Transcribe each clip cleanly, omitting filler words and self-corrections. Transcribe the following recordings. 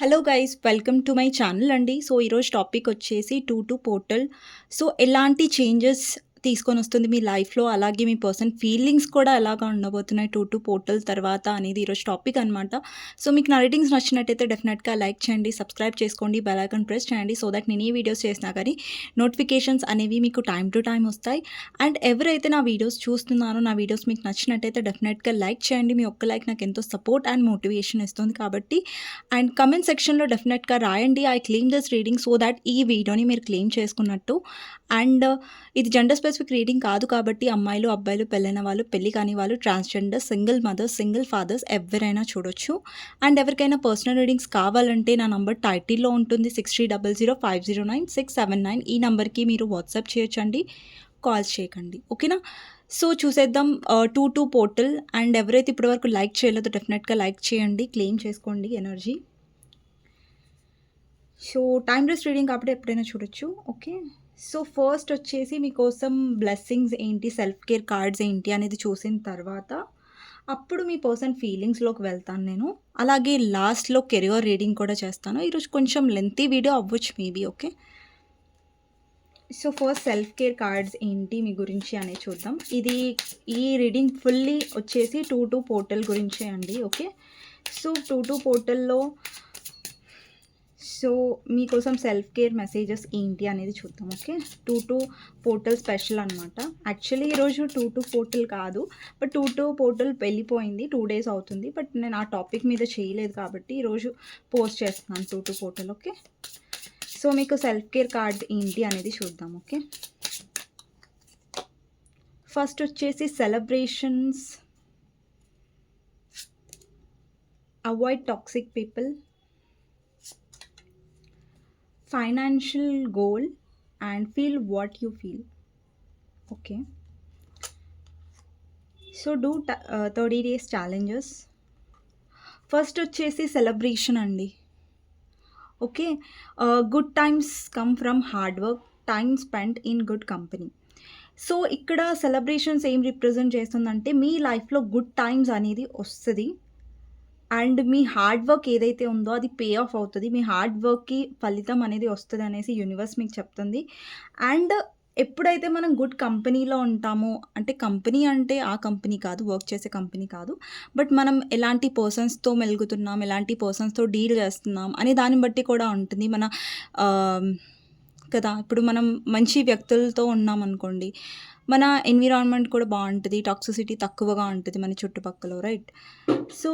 Hello guys, welcome to my channel అండి. So, ఈరోజు topic వచ్చేసి 2 పోర్టల్. సో, ఎలాంటి చేంజెస్ తీసుకొనొస్తుంది మీ లైఫ్‌లో, అలాగే మీ పర్సన్ ఫీలింగ్స్ కూడా ఎలాగా ఉండబోతున్నాయి 2 పోర్టల్ తర్వాత అనేది ఈరోజు టాపిక్ అనమాట. సో, మీకు నా రీడింగ్స్ నచ్చినట్టయితే డెఫినెట్‌గా లైక్ చేయండి, సబ్స్క్రైబ్ చేసుకోండి, బెల్ ఐకాన్ ప్రెస్ చేయండి. సో దట్ నేను ఏ వీడియోస్ చేసినా కానీ నోటిఫికేషన్స్ అనేవి మీకు టైమ్ టు టైమ్ వస్తాయి. అండ్ ఎవరైతే నా వీడియోస్ చూస్తున్నారో, నా వీడియోస్ మీకు నచ్చినట్టయితే డెఫినెట్‌గా లైక్ చేయండి. మీ ఒక్క లైక్ నాకు ఎంతో సపోర్ట్ అండ్ మోటివేషన్ ఇస్తుంది కాబట్టి. అండ్ కమెంట్ సెక్షన్లో డెఫినెట్గా రాయండి, I claim this reading, so that ఈ వీడియోని మీరు క్లెయిమ్ చేసుకున్నట్టు. అండ్ ఇది జెండర్ స్పెసిఫిక్ రీడింగ్ కాదు కాబట్టి అమ్మాయిలు, అబ్బాయిలు, పెళ్ళైన వాళ్ళు, పెళ్ళి కాని వాళ్ళు, transgender, single mothers, single fathers ఎవరైనా చూడొచ్చు. అండ్ ఎవరికైనా పర్సనల్ రీడింగ్స్ కావాలంటే నా నంబర్ టైటిల్లో ఉంటుంది, 63005009 ఈ నెంబర్కి మీరు వాట్సాప్ చేయొచ్చండి, కాల్స్ చేయకండి. ఓకేనా? సో చూసేద్దాం 2 పోర్టల్. అండ్ ఎవరైతే ఇప్పటివరకు లైక్ చేయలేదో డెఫినెట్గా లైక్ చేయండి, క్లెయిమ్ చేసుకోండి ఎనర్జీ. సో టైమ్లెస్ రీడింగ్ కాబట్టి ఎప్పుడైనా చూడొచ్చు. ఓకే, సో ఫస్ట్ వచ్చేసి మీకోసం బ్లెస్సింగ్స్ ఏంటి, సెల్ఫ్ కేర్ కార్డ్స్ ఏంటి అనేది చూసిన తర్వాత అప్పుడు మీ పర్సన్ ఫీలింగ్స్లోకి వెళ్తాను నేను. అలాగే లాస్ట్లో కెరియర్ రీడింగ్ కూడా చేస్తాను. ఈరోజు కొంచెం లెంతీ వీడియో అవ్వచ్చు maybe. Okay, so first self care cards ఏంటి మీ గురించి అనేది చూద్దాం. ఈ రీడింగ్ ఫుల్లీ వచ్చేసి 2 పోర్టల్ గురించే అండి. ఓకే, సో 2 పోర్టల్లో సో మీకోసం సెల్ఫ్ కేర్ మెసేజెస్ ఏంటి అనేది చూద్దాం. ఓకే, 2 పోర్టల్ స్పెషల్ అనమాట. యాక్చువల్లీ ఈరోజు 2 పోర్టల్ కాదు, బట్ 2 పోర్టల్ వెళ్ళిపోయింది, 2 డేస్ అవుతుంది. బట్ నేను ఆ టాపిక్ మీద చేయలేదు కాబట్టి ఈరోజు పోస్ట్ చేస్తున్నాను 2 పోర్టల్. ఓకే, సో మీకు సెల్ఫ్ కేర్ కార్డ్స్ ఏంటి అనేది చూద్దాం. ఓకే, ఫస్ట్ వచ్చేసి celebrations, avoid toxic people, financial goal and feel what you feel. Okay, so do 30 days challenges. First వచ్చేసి సెలబ్రేషన్ అండి. Okay, good times come from hard work, time spend in good company. So ఇక్కడ celebrations ఏం represent చేస్తుందంటే మీ లైఫ్లో good times అనేది వస్తుంది. And me hard work ఏదైతే ఉందో అది పే ఆఫ్ అవుతుంది, మీ హార్డ్ వర్క్కి ఫలితం అనేది వస్తుంది అనేసి యూనివర్స్ మీకు చెప్తుంది. అండ్ ఎప్పుడైతే మనం గుడ్ కంపెనీలో ఉంటామో, అంటే కంపెనీ అంటే ఆ కంపెనీ కాదు, వర్క్ చేసే కంపెనీ కాదు, బట్ మనం ఎలాంటి పర్సన్స్తో మెలుగుతున్నాం, ఎలాంటి పర్సన్స్తో డీల్ చేస్తున్నాం అనే దాన్ని బట్టి కూడా ఉంటుంది మన కదా. ఇప్పుడు మనం మంచి వ్యక్తులతో ఉన్నాం అనుకోండి, మన ఎన్విరాన్మెంట్ కూడా బాగుంటుంది, టాక్సిసిటీ తక్కువగా ఉంటుంది మన చుట్టుపక్కల, రైట్? సో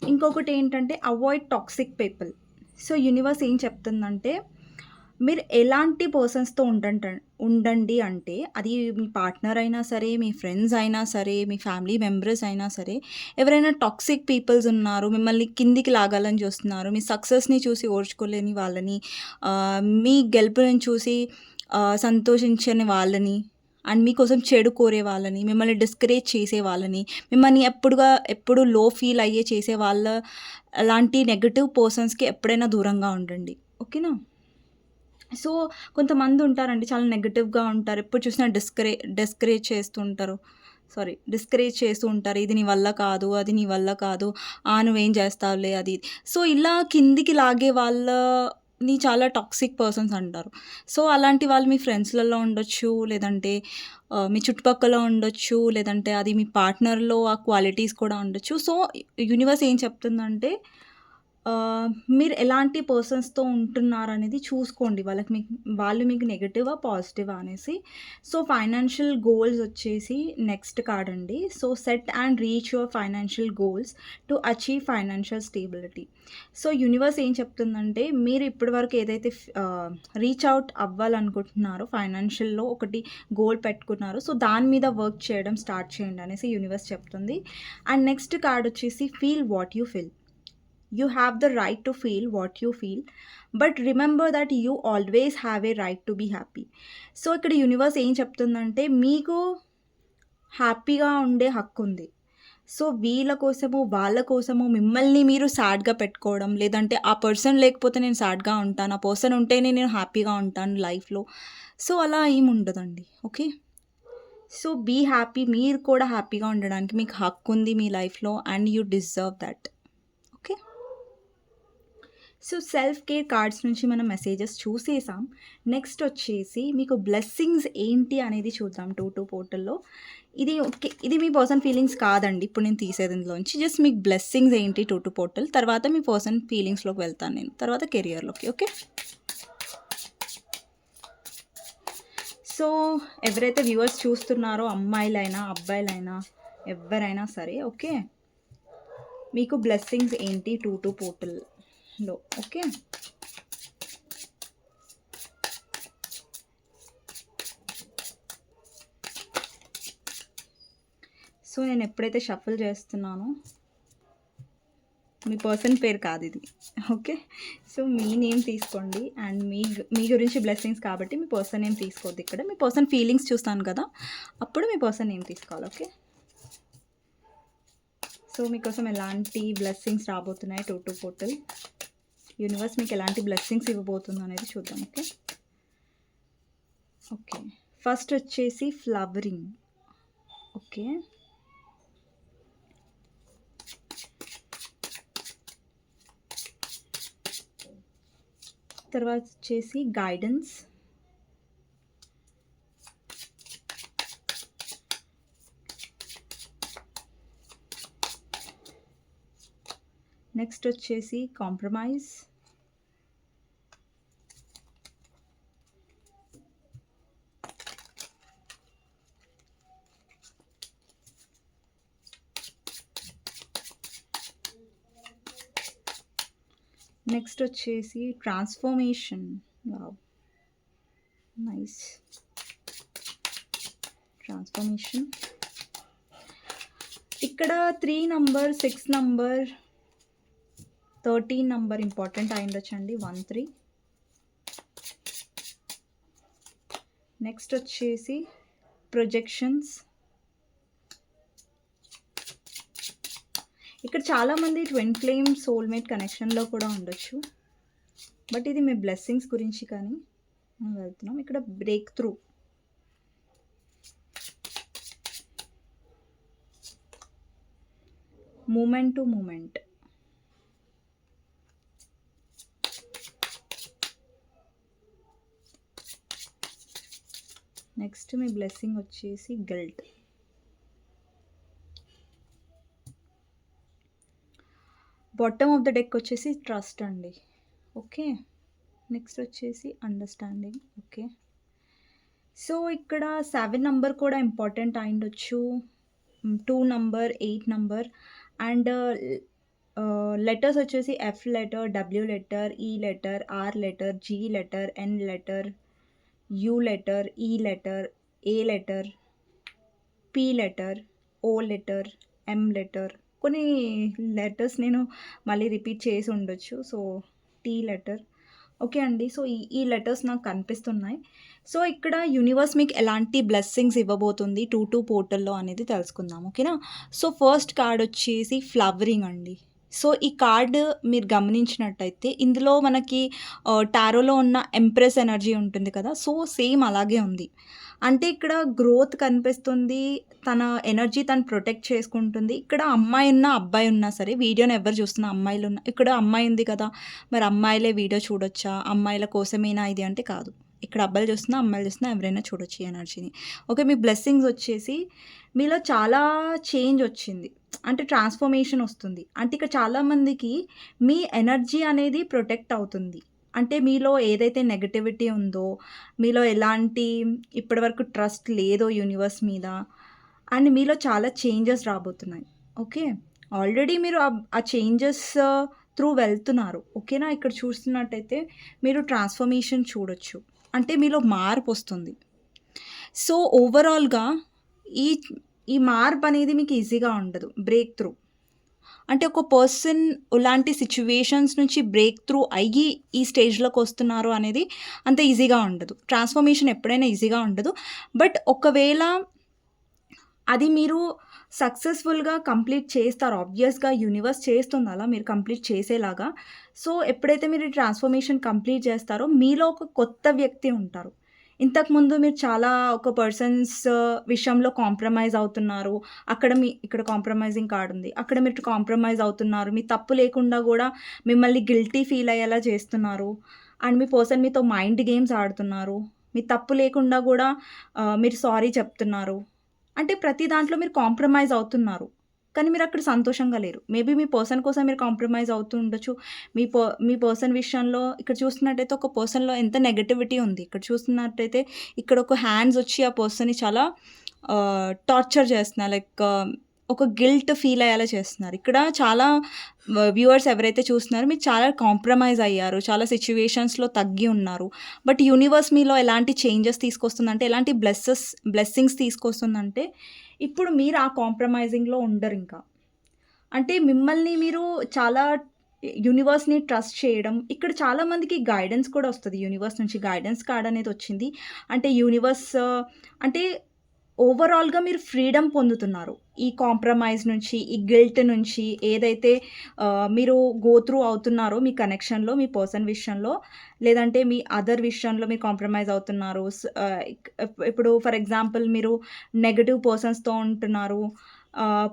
ఇంకొకటి ఏంటంటే avoid toxic people. So universe ఏం చెప్తుందంటే మీరు ఎలాంటి పర్సన్స్తో ఉండండి అంటే, అది మీ పార్ట్నర్ అయినా సరే, మీ ఫ్రెండ్స్ అయినా సరే, మీ ఫ్యామిలీ మెంబర్స్ అయినా సరే, ఎవరైనా టాక్సిక్ పీపుల్స్ ఉన్నారు, మిమ్మల్ని కిందికి లాగాలని చూస్తున్నారు, మీ సక్సెస్ని చూసి ఓర్చుకోలేని వాళ్ళని, మీ గెలుపుని చూసి సంతోషించని వాళ్ళని, అండ్ మీకోసం చెడు కోరే వాళ్ళని, మిమ్మల్ని డిస్కరేజ్ చేసే వాళ్ళని, మిమ్మల్ని ఎప్పుడు లో ఫీల్ అయ్యే చేసే వాళ్ళ అలాంటి నెగటివ్ పర్సన్స్కి ఎప్పుడైనా దూరంగా ఉండండి. ఓకేనా? సో కొంతమంది ఉంటారండి, చాలా నెగటివ్గా ఉంటారు, ఎప్పుడు చూసినా డిస్కరేజ్ చేస్తూ ఉంటారు. ఇది నీ వల్ల కాదు, అది నీ వల్ల కాదు, నువ్వేం చేస్తావులే, అది. సో ఇలా కిందికి లాగే వాళ్ళని చాలా టాక్సిక్ పర్సన్స్ అంటారు. సో అలాంటి వాళ్ళు మీ ఫ్రెండ్స్లలో ఉండొచ్చు, లేదంటే మీ చుట్టుపక్కల ఉండొచ్చు, లేదంటే అది మీ పార్ట్నర్లో ఆ క్వాలిటీస్ కూడా ఉండొచ్చు. సో యూనివర్స్ ఏం చెప్తుందంటే మీరు ఎలాంటి పర్సన్స్తో ఉంటున్నారనేది చూసుకోండి, వాళ్ళు మీకు నెగటివా పాజిటివా అనేసి. సో ఫైనాన్షియల్ గోల్స్ వచ్చేసి నెక్స్ట్ కార్డ్ అండి. So set and reach your financial goals to achieve financial stability. So universe ఏం చెప్తుందంటే మీరు ఇప్పటివరకు ఏదైతే రీచ్ అవుట్ అవ్వాలనుకుంటున్నారో, ఫైనాన్షియల్లో ఒకటి గోల్ పెట్టుకున్నారో, సో దాని మీద వర్క్ చేయడం స్టార్ట్ చేయండి అనేసి యూనివర్స్ చెప్తుంది. అండ్ నెక్స్ట్ కార్డ్ వచ్చేసి feel what you feel. You have the right to feel what you feel, but remember that you always have a right to be happy. So ఇక్కడ universe ఏం చెప్తుందంటే మీకు హ్యాపీగా ఉండే హక్కు ఉంది. సో వీళ్ళ కోసము, వాళ్ళ కోసము మిమ్మల్ని మీరు సాడ్గా పెట్టుకోవడం, లేదంటే ఆ పర్సన్ లేకపోతే నేను సాడ్గా ఉంటాను, ఆ పర్సన్ ఉంటేనే నేను హ్యాపీగా ఉంటాను లైఫ్లో, సో అలా ఏమి ఉండదండి. Okay, so be happy. మీరు కూడా హ్యాపీగా ఉండడానికి మీకు హక్కు ఉంది మీ లైఫ్లో, and you deserve that. Okay, so self care cards నుంచి మనం మెసేజెస్ చూసేసాం. నెక్స్ట్ వచ్చేసి మీకు బ్లెస్సింగ్స్ ఏంటి అనేది చూద్దాం 2 పోర్టల్‌లో. ఇది ఓకే. ఇది మీ పర్సన్ ఫీలింగ్స్ కాదండి. ఇప్పుడు నేను తీసేది ఇందులోంచి. జస్ట్ మీకు బ్లెస్సింగ్స్ ఏంటి 2 పోర్టల్. తర్వాత మీ పర్సన్ ఫీలింగ్స్‌లోకి వెళ్తాను నేను. తర్వాత కెరియర్‌లోకి. ఓకే. సో ఎవరైతే వ్యూవర్స్ చూస్తున్నారో అమ్మాయిలైనా, అబ్బాయిలైనా ఎవ్వరైనా సరే ఓకే. మీకు బ్లెస్సింగ్స్ ఏంటి 2 పోర్టల్‌లో. ఓకే. సో నేను ఎప్పుడైతే షఫుల్ చేస్తున్నానో మీ పర్సన్ పేరు కాదు ఇది. ఓకే. సో మీ నేమ్ తీసుకోండి అండ్ మీ గురించి బ్లెస్సింగ్స్ కాబట్టి మీ పర్సన్ నేమ్ తీసుకోవద్దు ఇక్కడ. మీ పర్సన్ ఫీలింగ్స్ చూస్తాను కదా, అప్పుడు మీ పర్సన్ నేమ్ తీసుకోవాలి. ఓకే. సో మీకోసం ఎలాంటి బ్లెస్సింగ్స్ రాబోతున్నాయి 2 పోర్టల్. యూనివర్స్ మీకు ఎలాంటి బ్లెస్సింగ్స్ ఇవ్వబోతుందో అనేది చూద్దాం. ఓకే. ఓకే. ఫస్ట్ వచ్చేసి ఫ్లవరింగ్. ఓకే. తర్వాత వచ్చేసి గైడెన్స్. నెక్స్ట్ వచ్చేసి కాంప్రమైజ్. నెక్స్ట్ వచ్చేసి ట్రాన్స్ఫర్మేషన్. Wow, nice. ట్రాన్స్ఫర్మేషన్. ఇక్కడ 3 నంబర్, 6 నంబర్, 13 నంబర్ ఇంపార్టెంట్ అయిండొచ్చండి. 1 3. నెక్స్ట్ వచ్చేసి ప్రొజెక్షన్స్. ఇక్కడ చాలామంది ట్విన్ ఫ్లేమ్ సోల్మేట్ కనెక్షన్లో కూడా ఉండొచ్చు. బట్ ఇది మీ బ్లెస్సింగ్స్ గురించి కానీ మనం వెళ్తున్నాం. ఇక్కడ breakthrough. Moment to moment. Next మీ బ్లెస్సింగ్ వచ్చేసి guilt. Bottom of the deck వచ్చేసి ట్రస్ట్ అండి. ఓకే. నెక్స్ట్ వచ్చేసి అండర్స్టాండింగ్. ఓకే. సో ఇక్కడ 7 నంబర్ కూడా ఇంపార్టెంట్ అయిండొచ్చు. 2 నంబర్, 8 నంబర్ అండ్ లెటర్స్ వచ్చేసి F letter, W letter, E letter, R letter, G letter, N letter, U letter, E letter, A letter, P letter, O letter, M letter. కొన్ని letters నేను మళ్ళీ repeat చేసి ఉండొచ్చు. So T letter. Okay అండి. So ఈ letters నాకు కనిపిస్తున్నాయి. So ఇక్కడ యూనివర్స్ మీకు ఎలాంటి బ్లెస్సింగ్స్ ఇవ్వబోతుంది 2 పోర్టల్లో అనేది తెలుసుకుందాం. ఓకేనా. సో ఫస్ట్ కార్డ్ వచ్చేసి ఫ్లవరింగ్ అండి. సో ఈ కార్డ్ మీరు గమనించినట్టయితే ఇందులో మనకి టారోలో ఉన్న ఎంప్రెస్ ఎనర్జీ ఉంటుంది కదా, సో సేమ్ అలాగే ఉంది. అంటే ఇక్కడ గ్రోత్ కనిపిస్తుంది, తన ఎనర్జీ తను ప్రొటెక్ట్ చేసుకుంటుంది. ఇక్కడ అమ్మాయి ఉన్నా అబ్బాయి ఉన్నా సరే, వీడియోని ఎవరు చూస్తున్నా అమ్మాయిలు ఉన్నా, ఇక్కడ అమ్మాయి ఉంది కదా, మరి అమ్మాయిలే వీడియో చూడొచ్చా, అమ్మాయిల కోసమేనా ఇది అంటే కాదు. ఇక్కడ అబ్బాయిలు చూస్తున్నా అమ్మాయిలు చూస్తున్నా ఎవరైనా చూడొచ్చు ఈ ఎనర్జీని. ఓకే. మీ బ్లెస్సింగ్స్ వచ్చేసి మీలో చాలా చేంజ్ వచ్చింది, అంటే ట్రాన్స్ఫర్మేషన్ వస్తుంది. అంటే ఇక్కడ చాలామందికి మీ ఎనర్జీ అనేది ప్రొటెక్ట్ అవుతుంది. అంటే మీలో ఏదైతే నెగటివిటీ ఉందో, మీలో ఎలాంటి ఇప్పటివరకు ట్రస్ట్ లేదో యూనివర్స్ మీద, అండ్ మీలో చాలా చేంజెస్ రాబోతున్నాయి. ఓకే. ఆల్రెడీ మీరు ఆ చేంజెస్ త్రూ వెళ్తున్నారు. ఓకేనా. ఇక్కడ చూస్తున్నట్టయితే మీరు ట్రాన్స్ఫర్మేషన్ చూడొచ్చు, అంటే మీలో మార్పు వస్తుంది. సో ఓవరాల్గా ఈ మార్పు అనేది మీకు ఈజీగా ఉండదు. బ్రేక్ త్రూ అంటే ఒక పర్సన్ ఇలాంటి సిచ్యువేషన్స్ నుంచి బ్రేక్ త్రూ అయ్యి ఈ స్టేజ్లోకి వస్తున్నారు అనేది అంత ఈజీగా ఉండదు. ట్రాన్స్ఫర్మేషన్ ఎప్పుడైనా ఈజీగా ఉండదు. బట్ ఒకవేళ అది మీరు సక్సెస్ఫుల్గా కంప్లీట్ చేస్తారు, ఆబ్వియస్గా యూనివర్స్ చేస్తుంది అలా మీరు కంప్లీట్ చేసేలాగా. సో ఎప్పుడైతే మీరు ట్రాన్స్ఫర్మేషన్ కంప్లీట్ చేస్తారో మీలో ఒక కొత్త వ్యక్తి ఉంటారు. ఇంతకుముందు మీరు చాలా ఒక పర్సన్స్ విషయంలో కాంప్రమైజ్ అవుతున్నారు. ఇక్కడ కాంప్రమైజింగ్ కార్డ్ ఉంది. అక్కడ మీరు కాంప్రమైజ్ అవుతున్నారు. మీ తప్పు లేకుండా గూడా మిమ్మల్ని గిల్టీ ఫీల్ అయ్యేలా చేస్తున్నారు. అండ్ మీ పర్సన్ మీతో మైండ్ గేమ్స్ ఆడుతున్నారు. మీ తప్పు లేకుండా గూడా మీరు సారీ చెప్తున్నారు. అంటే ప్రతి దాంట్లో మీరు కాంప్రమైజ్ అవుతున్నారు. కానీ మీరక్కడ సంతోషంగా లేరు. మేబీ మీ పర్సన్ కోసం మీరు కాంప్రమైజ్ అవుతూ ఉండొచ్చు. మీ పర్సన్ విషయంలో ఇక్కడ చూస్తున్నట్టయితే ఒక పర్సన్‌లో ఎంత నెగటివిటీ ఉంది. ఇక్కడ చూస్తున్నట్టయితే ఇక్కడ ఒక హ్యాండ్స్ వచ్చి ఆ పర్సన్‌ని చాలా టార్చర్ చేస్తున్నారు. లైక్ ఒక గిల్ట్ ఫీల్ అయ్యేలా చేస్తున్నారు. ఇక్కడ చాలా వ్యూవర్స్ ఎవరైతే చూస్తున్నారో మీరు చాలా కాంప్రమైజ్ అయ్యారు. చాలా సిట్యుయేషన్స్‌లో తగ్గి ఉన్నారు. బట్ యూనివర్స్ మీలో ఎలాంటి చేంజెస్ తీసుకొస్తుందంటే, ఎలాంటి బ్లెస్సింగ్స్ తీసుకొస్తుందంటే, ఇప్పుడు మీరు ఆ కాంప్రమైజింగ్‌లో ఉండరింకా. అంటే మిమ్మల్ని మీరు చాలా యూనివర్స్‌ని ట్రస్ట్ చేయడం. ఇక్కడ చాలా మందికి గైడెన్స్ కూడా వస్తది. యూనివర్స్ నుంచి గైడెన్స్ కార్డ్ అనేది వచ్చింది. అంటే యూనివర్స్ అంటే ఓవరాల్‌గా మీరు ఫ్రీడమ్ పొందుతున్నారు. ఈ కాంప్రమైజ్ నుంచి, ఈ గిల్ట్ నుంచి ఏదైతే మీరు గో త్రూ అవుతున్నారో మీ కనెక్షన్‌లో, మీ పర్సన్ విషయంలో, లేదంటే మీ అదర్ విషయంలో మీరు కాంప్రమైజ్ అవుతున్నారు. ఇప్పుడు ఫర్ ఎగ్జాంపుల్ మీరు నెగెటివ్ పర్సన్స్‌తో ఉంటున్నారు.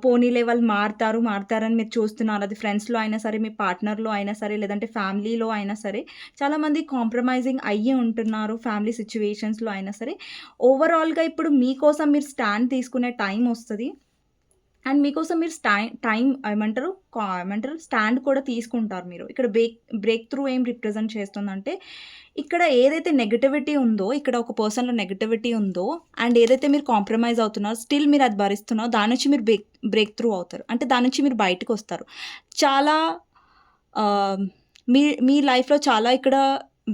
పోనీలే వాళ్ళు మారతారని మీరు చూస్తున్నారు. అది ఫ్రెండ్స్‌లో అయినా సరే, మీ పార్ట్నర్‌లో అయినా సరే, లేదంటే ఫ్యామిలీలో అయినా సరే, చాలామంది కాంప్రమైజింగ్ అయ్యి ఉంటున్నారు. ఫ్యామిలీ సిట్యుయేషన్స్‌లో అయినా సరే. ఓవరాల్‌గా ఇప్పుడు మీకోసం మీరు స్టాండ్ తీసుకునే టైం వస్తది. అండ్ మీకోసం మీరు టైం ఏమంటారు స్టాండ్ కూడా తీసుకుంటారు మీరు. ఇక్కడ బ్రేక్ త్రూ ఏం రిప్రజెంట్ చేస్తుందంటే, ఇక్కడ ఏదైతే నెగటివిటీ ఉందో, ఇక్కడ ఒక పర్సన్‌లో నెగటివిటీ ఉందో, అండ్ ఏదైతే మీరు కాంప్రమైజ్ అవుతున్నారో, స్టిల్ మీరు అది భరిస్తున్నారో, దాని నుంచి మీరు బ్రేక్ త్రూ అవుతారు. అంటే దాని నుంచి మీరు బయటకొస్తారు. చాలా ఆహ్, మీ మీ లైఫ్‌లో చాలా ఇక్కడ